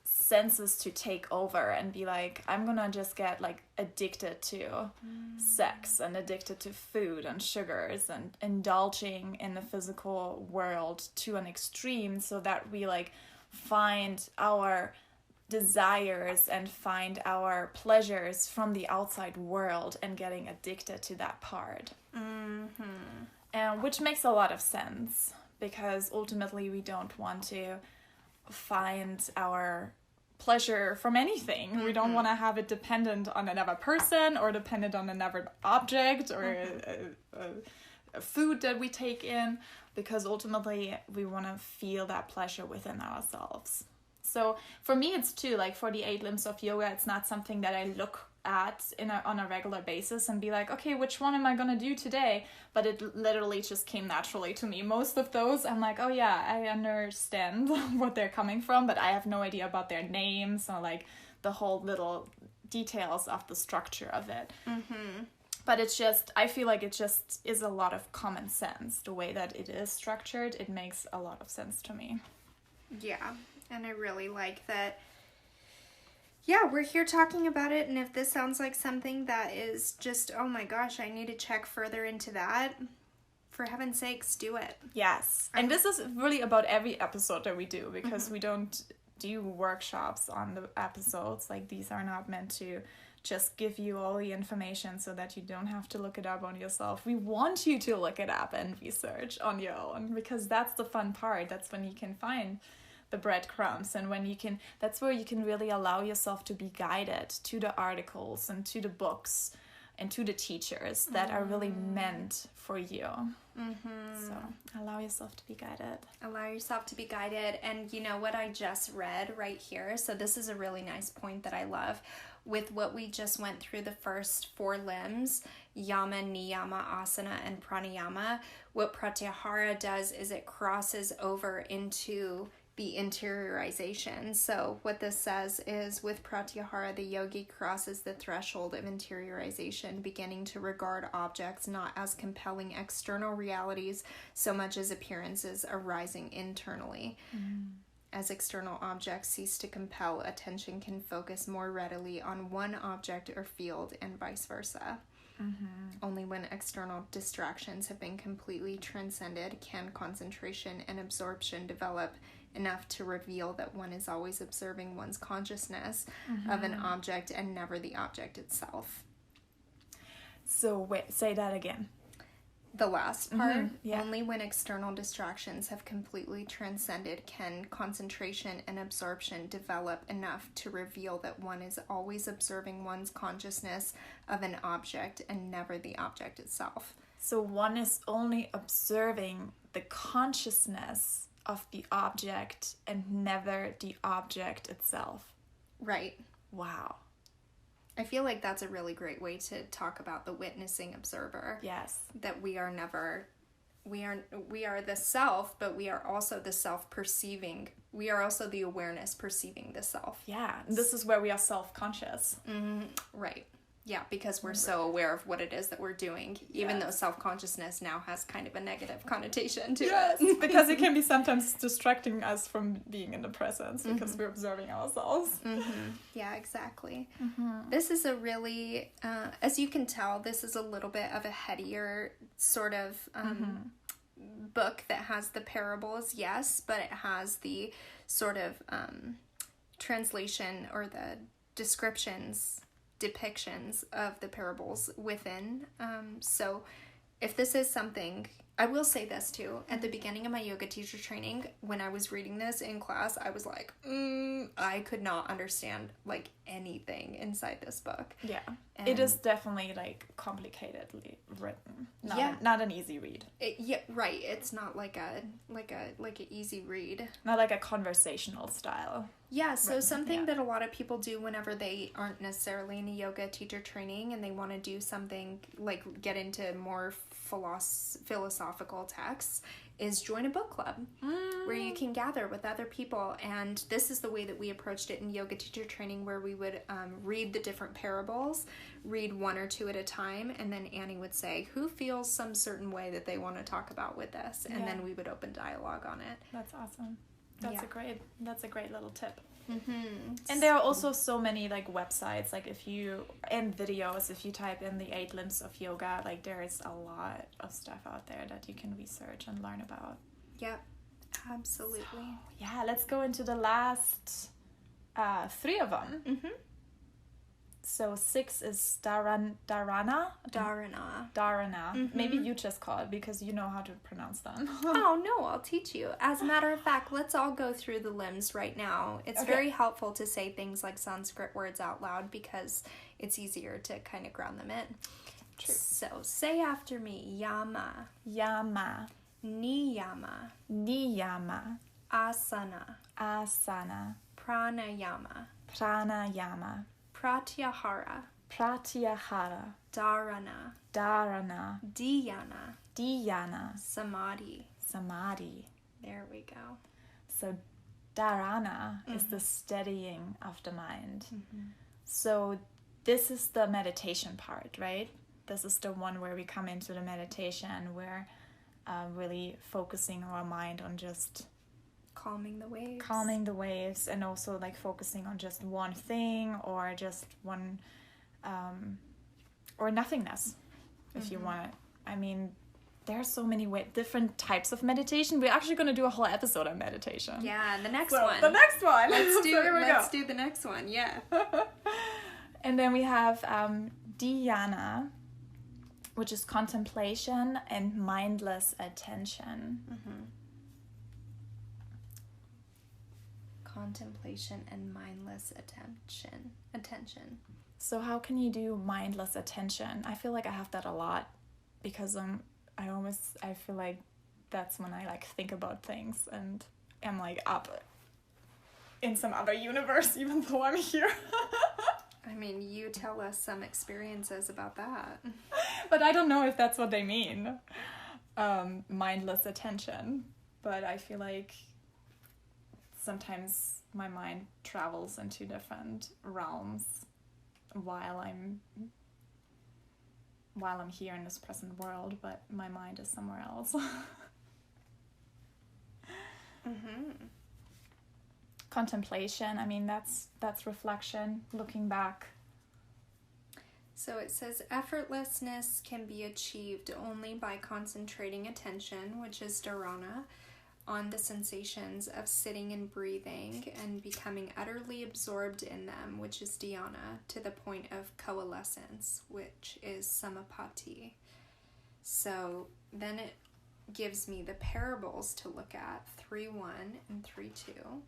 senses to take over and be like, I'm gonna just get like addicted to sex and addicted to food and sugars and indulging in the physical world to an extreme, so that we like find our desires and find our pleasures from the outside world and getting addicted to that part. And which makes a lot of sense, because ultimately we don't want to find our pleasure from anything. We don't want to have it dependent on another person or dependent on another object or a food that we take in, because ultimately we want to feel that pleasure within ourselves. So for me, it's too, like for the 8 limbs of yoga, it's not something that I look at on a regular basis and be like, okay, which one am I gonna do today? But it literally just came naturally to me. Most of those, I'm like, oh yeah, I understand what they're coming from, but I have no idea about their names or like the whole little details of the structure of it. But it's just, I feel like it just is a lot of common sense. The way that it is structured, it makes a lot of sense to me. Yeah, and I really like that. Yeah, we're here talking about it, and if this sounds like something that is just, oh my gosh, I need to check further into that, for heaven's sakes, do it. Yes. And this is really about every episode that we do, because we don't do workshops on the episodes. Like, these are not meant to just give you all the information so that you don't have to look it up on yourself. We want you to look it up and research on your own, because that's the fun part. That's when you can find the breadcrumbs, and when you can, that's where you can really allow yourself to be guided to the articles and to the books and to the teachers that are really meant for you. So allow yourself to be guided. Allow yourself to be guided. And you know what I just read right here? So this is a really nice point that I love. With what we just went through, the first 4 limbs, yama, niyama, asana, and pranayama, what pratyahara does is it crosses over into the interiorization. So what this says is, with pratyahara, the yogi crosses the threshold of interiorization, beginning to regard objects not as compelling external realities so much as appearances arising internally. As external objects cease to compel, attention can focus more readily on one object or field, and vice versa. Only when external distractions have been completely transcended can concentration and absorption develop enough to reveal that one is always observing one's consciousness of an object and never the object itself. So wait, say that again. The last part, yeah. Only when external distractions have completely transcended can concentration and absorption develop enough to reveal that one is always observing one's consciousness of an object and never the object itself. So one is only observing the consciousness of the object and never the object itself. Right. Wow. I feel like that's a really great way to talk about the witnessing observer. Yes. That we are never, we are the self, but we are also the self perceiving. We are also the awareness perceiving the self. Yeah. This is where we are self-conscious. Right. Yeah, because we're so aware of what it is that we're doing, even though self-consciousness now has kind of a negative connotation to it. Because it can be sometimes distracting us from being in the presence, because we're observing ourselves. Yeah, exactly. This is a really, as you can tell, this is a little bit of a headier sort of book that has the parables, yes, but it has the sort of translation or the depictions of the parables within. So if this is something, I will say this too, at the beginning of my yoga teacher training, when I was reading this in class, I was like, I could not understand like anything inside this book. Yeah. And it is definitely like complicatedly written. Not an easy read. Right. It's not like an easy read. Not like a conversational style. Yeah, so something that a lot of people do whenever they aren't necessarily in a yoga teacher training and they want to do something like get into more philosophical texts is join a book club where you can gather with other people. And this is the way that we approached it in yoga teacher training, where we would read the different parables, read 1 or 2 at a time, and then Annie would say who feels some certain way that they want to talk about with this, and then we would open dialogue on it. That's awesome. That's a great little tip. Mm-hmm. And there are also so many like websites, like if you, and videos, if you type in the 8 limbs of yoga, like there is a lot of stuff out there that you can research and learn about. Yep, absolutely. So, yeah, let's go into the last 3 of them. Mm-hmm. So 6 is Dharana. Mm-hmm. Maybe you just call it because you know how to pronounce them. Oh, no, I'll teach you. As a matter of fact, let's all go through the limbs right now. It's very helpful to say things like Sanskrit words out loud because it's easier to kind of ground them in. True. So say after me: Yama, Yama, Niyama, Niyama, Asana, Asana, Pranayama, Pranayama, Pratyahara, Pratyahara, Dharana, Dharana, Dhyana, Dhyana, Samadhi. Samadhi. There we go. So dharana is the steadying of the mind. So this is the meditation part, right? This is the one where we come into the meditation where really focusing our mind on just Calming the waves, and also like focusing on just one thing or just one or nothingness, if you want it. I mean, there are so many different types of meditation. We're actually going to do a whole episode on meditation. Yeah, and the next So, one. the next one. Let's do the next one. Yeah. And then we have dhyana, which is contemplation and mindless attention. Contemplation and mindless attention. So how can you do mindless attention? I feel like I have that a lot because I feel like that's when I like think about things and am like up in some other universe even though I'm here. I mean, you tell us some experiences about that. But I don't know if that's what they mean. Mindless attention. But I feel like sometimes my mind travels into different realms while I'm here in this present world, but my mind is somewhere else. Contemplation, I mean, that's reflection, looking back. So it says effortlessness can be achieved only by concentrating attention, which is dharana, on the sensations of sitting and breathing and becoming utterly absorbed in them, which is dhyana, to the point of coalescence, which is samapatti. So then it gives me the parables to look at, 3:1 and 3:2.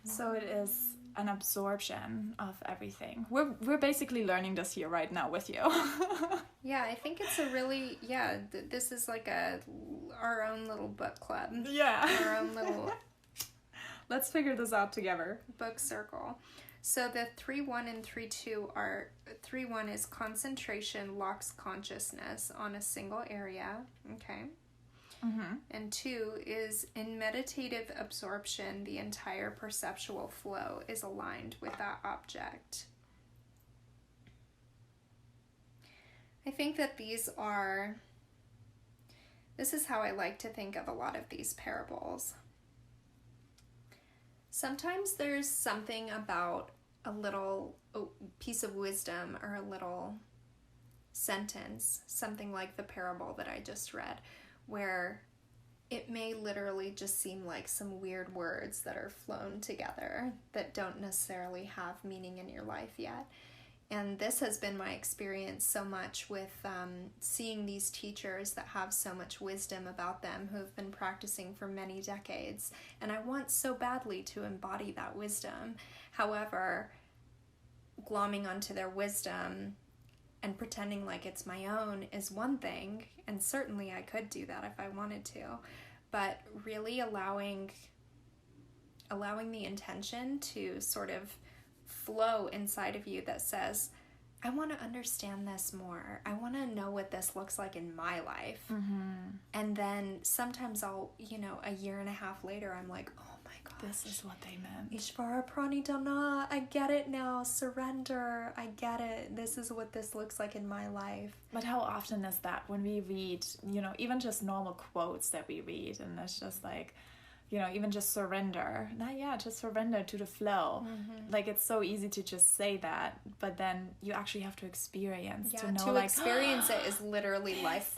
So it is an absorption of everything. We're basically learning this here right now with you. Yeah, I think it's a really, this is like our own little book club. Yeah. Our own little Let's figure this out together. book circle. So the 3:1 and 3:2 are, 3:1 is concentration locks consciousness on a single area, okay? And 2 is in meditative absorption, the entire perceptual flow is aligned with that object. I think that this is how I like to think of a lot of these parables. Sometimes there's something about a little piece of wisdom or a little sentence, something like the parable that I just read, where it may literally just seem like some weird words that are flown together that don't necessarily have meaning in your life yet. And this has been my experience so much with seeing these teachers that have so much wisdom about them who have been practicing for many decades. And I want so badly to embody that wisdom. However, glomming onto their wisdom and pretending like it's my own is one thing, and certainly I could do that if I wanted to, but really allowing the intention to sort of flow inside of you that says, I want to understand this more. I want to know what this looks like in my life. And then sometimes I'll, a year and a half later, I'm like, oh my gosh. This is what they meant. Ishvara Pranidhana, I get it now. Surrender, I get it. This is what this looks like in my life. But how often is that when we read, even just normal quotes that we read, and it's just like, even just surrender. Just surrender to the flow. Like, it's so easy to just say that, but then you actually have to experience to know, to experience it is literally life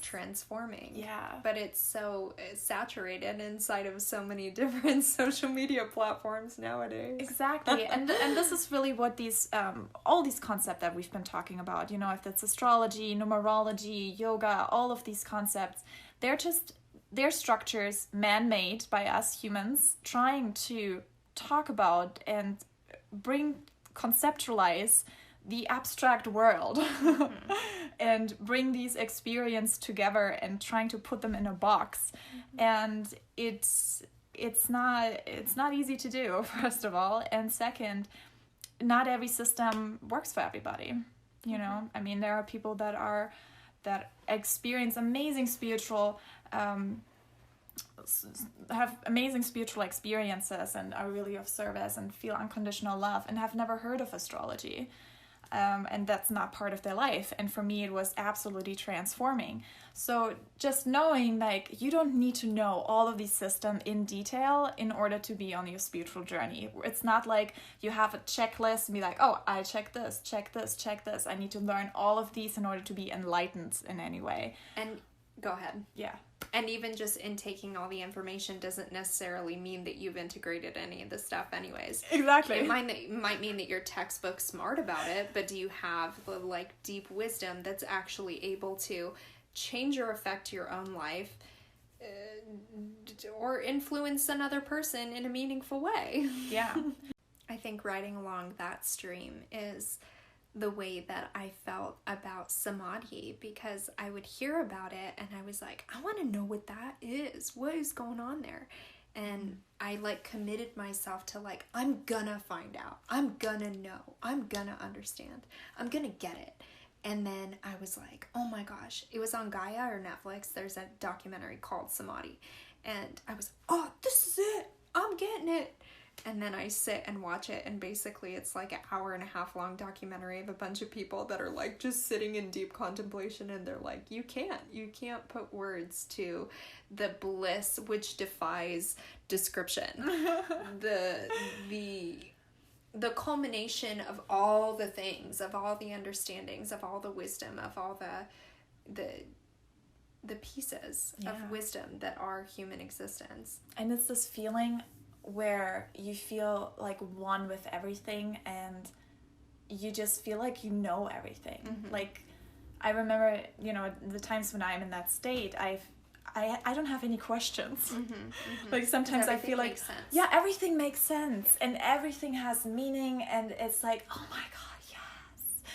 transforming. Yeah. But it's so saturated inside of so many different social media platforms nowadays. Exactly. and this is really what these all these concepts that we've been talking about, if it's astrology, numerology, yoga, all of these concepts, they're structures man-made by us humans trying to talk about and conceptualize the abstract world and bring these experiences together and trying to put them in a box. And it's not easy to do, first of all, and second, not every system works for everybody. You know, I mean, there are people that experience amazing spiritual, have amazing spiritual experiences and are really of service and feel unconditional love and have never heard of astrology. And that's not part of their life. And for me, it was absolutely transforming. So just knowing, like, you don't need to know all of these systems in detail in order to be on your spiritual journey. It's not like you have a checklist and be like, oh, I check this, check this, check this. I need to learn all of these in order to be enlightened in any way. And go ahead. Yeah. And even just intaking all the information doesn't necessarily mean that you've integrated any of the stuff anyways. Exactly. It might mean that you're textbook smart about it, but do you have the, like, deep wisdom that's actually able to change or affect your own life or influence another person in a meaningful way? Yeah. I think riding along that stream is the way that I felt about samadhi, because I would hear about it and I was like, I want to know what that is. What is going on there? And I like committed myself to like, I'm gonna find out. I'm gonna know. I'm gonna understand. I'm gonna get it. And then I was like, oh my gosh, it was on Gaia or Netflix. There's a documentary called Samadhi. And I was, oh, this is it. I'm getting it. And then I sit and watch it, and basically it's like an 1.5 hour long documentary of a bunch of people that are like just sitting in deep contemplation, and they're like, you can't put words to the bliss which defies description. the culmination of all the things, of all the understandings, of all the wisdom, of all the pieces of wisdom that are human existence. And it's this feeling where you feel like one with everything, and you just feel like you know everything. Mm-hmm. Like, I remember, you know, the times when I'm in that state, I don't have any questions. Mm-hmm, mm-hmm. Like, sometimes I feel like, yeah, everything makes sense, and everything has meaning, and it's like, oh my God, yes.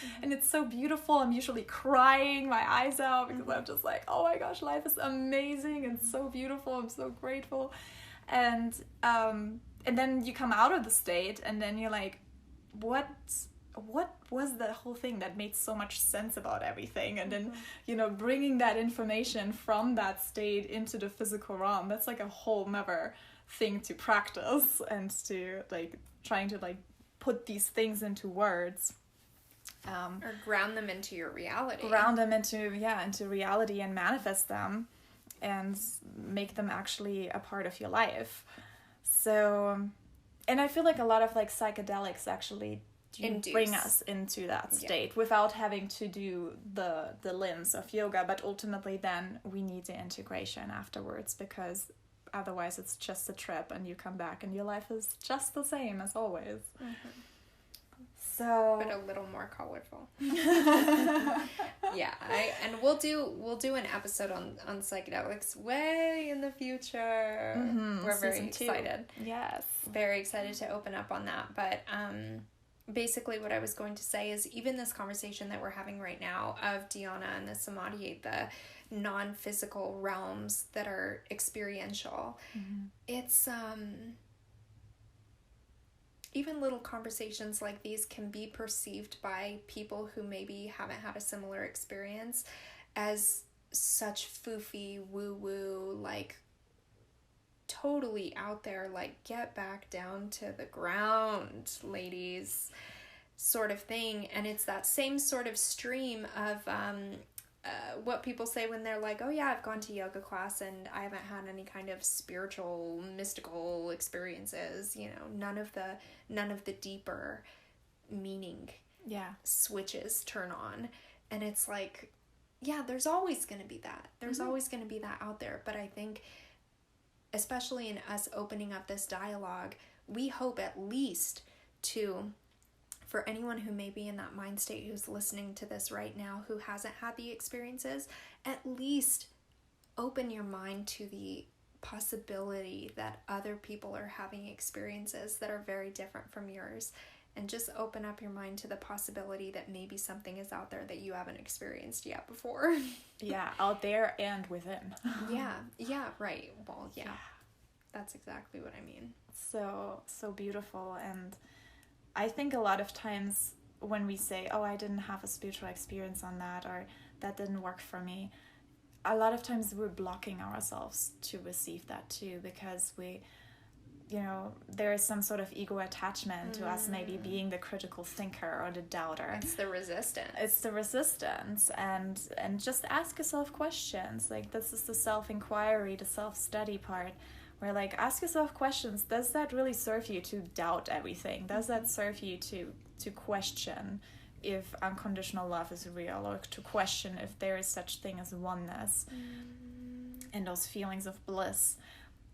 Mm-hmm. And it's so beautiful. I'm usually crying my eyes out because I'm just like, oh my gosh, life is amazing and so beautiful. I'm so grateful. And then you come out of the state, and then you're like, what was the whole thing that made so much sense about everything? And then, you know, bringing that information from that state into the physical realm, that's like a whole nother thing to practice, and to like trying to like put these things into words. Or ground them into your reality. Ground them into reality and manifest them, and make them actually a part of your life. So, and I feel like a lot of like psychedelics actually bring us into that state without having to do the limbs of yoga, but ultimately then we need the integration afterwards, because otherwise it's just a trip and you come back and your life is just the same as always. Mm-hmm. So, but a little more colorful. Yeah, and we'll do an episode on psychedelics way in the future. Mm-hmm. We're very excited. Yes, very excited to open up on that. But basically, what I was going to say is, even this conversation that we're having right now of dhyana and the samadhi, the non-physical realms that are experiential, it's even little conversations like these can be perceived by people who maybe haven't had a similar experience as such foofy, woo-woo, like totally out there, like get back down to the ground, ladies, sort of thing. And it's that same sort of stream of what people say when they're like, oh yeah, I've gone to yoga class and I haven't had any kind of spiritual, mystical experiences, you know, none of the deeper meaning switches turn on. And it's like, yeah, there's always going to be that. There's always going to be that out there. But I think, especially in us opening up this dialogue, we hope at least to, for anyone who may be in that mind state who's listening to this right now who hasn't had the experiences, at least open your mind to the possibility that other people are having experiences that are very different from yours, and just open up your mind to the possibility that maybe something is out there that you haven't experienced yet before. Yeah, out there and within. Yeah, right. Well, yeah. That's exactly what I mean. So beautiful. And I think a lot of times when we say, oh, I didn't have a spiritual experience on that, or that didn't work for me, a lot of times we're blocking ourselves to receive that too, because we, there is some sort of ego attachment to us maybe being the critical thinker or the doubter. It's the resistance. And just ask yourself questions. Like, this is the self-inquiry, the self-study part, where like, ask yourself questions. Does that really serve you to doubt everything? Does that serve you to question if unconditional love is real, or to question if there is such thing as oneness and those feelings of bliss?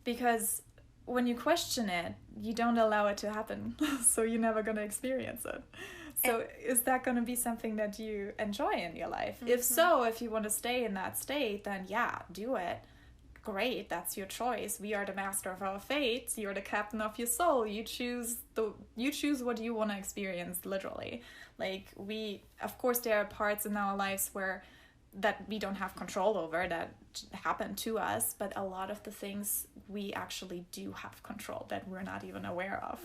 Because when you question it, you don't allow it to happen. So you're never going to experience it. So is that going to be something that you enjoy in your life? If so, if you want to stay in that state, then yeah, do it. Great, that's your choice. We are the master of our fate. You're the captain of your soul. You choose what you want to experience, literally. Like, of course there are parts in our lives that we don't have control over, that happen to us, but a lot of the things we actually do have control, that we're not even aware of.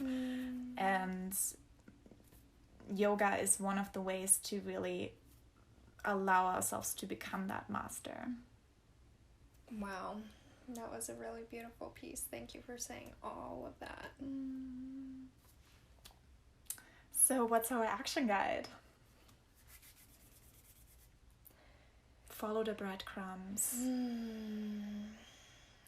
And yoga is one of the ways to really allow ourselves to become that master. Wow, that was a really beautiful piece. Thank you for saying all of that. So what's our action guide? Follow the breadcrumbs.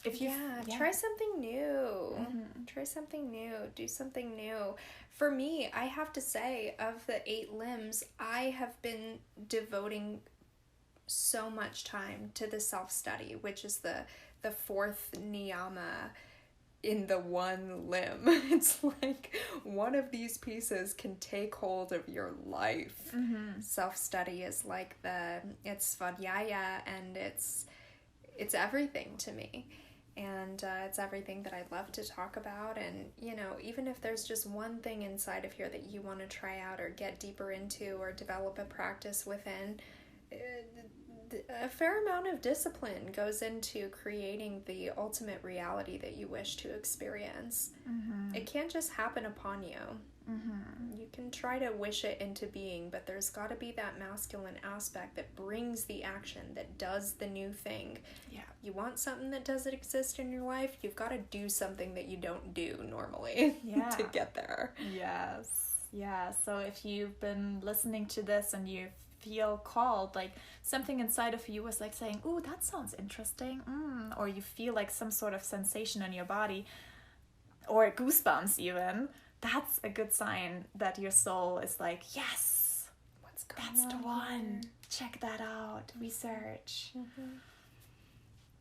Try something new. Try something new. Do something new. For me, I have to say, of the 8 limbs, I have been devoting so much time to the self-study, which is the 4th niyama in the one limb. It's like one of these pieces can take hold of your life. Self-study is like it's svadhyaya, and it's everything to me. And it's everything that I love to talk about. And, even if there's just one thing inside of here that you want to try out or get deeper into or develop a practice within, a fair amount of discipline goes into creating the ultimate reality that you wish to experience. It can't just happen upon you. You can try to wish it into being, but there's got to be that masculine aspect that brings the action, that does the new thing. Yeah. You want something that doesn't exist in your life, you've got to do something that you don't do normally to get there. Yes. Yeah. So if you've been listening to this and you feel called, like something inside of you was like saying, ooh, that sounds interesting, or you feel like some sort of sensation in your body, or goosebumps even, that's a good sign that your soul is like, yes, that's the one. Check that out. Research.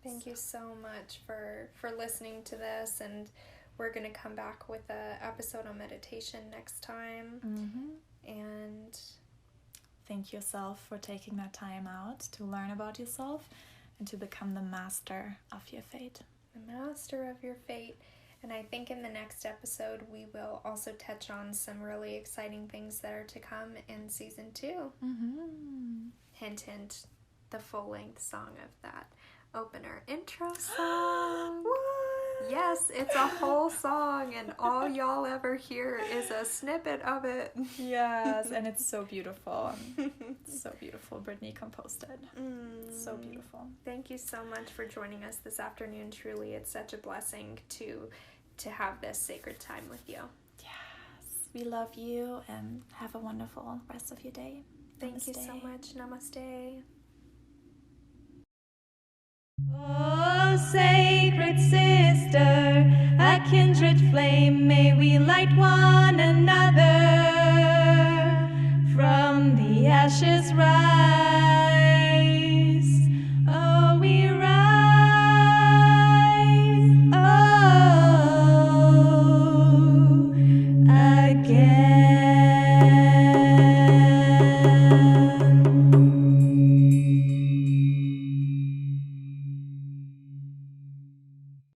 Thank you so much for listening to this, and we're going to come back with an episode on meditation next time. And thank yourself for taking that time out to learn about yourself and to become the master of your fate. The master of your fate. And I think in the next episode, we will also touch on some really exciting things that are to come in season 2. Hint, hint, the full-length song of that opener intro song. Yes, it's a whole song, and all y'all ever hear is a snippet of it. Yes, and it's so beautiful. It's so beautiful. Brittany composed it. So beautiful. Thank you so much for joining us this afternoon. Truly, it's such a blessing to have this sacred time with you. Yes, we love you, and have a wonderful rest of your day. Thank you so much. Namaste. Oh, sacred sister, a kindred flame, may we light one another. From the ashes rise.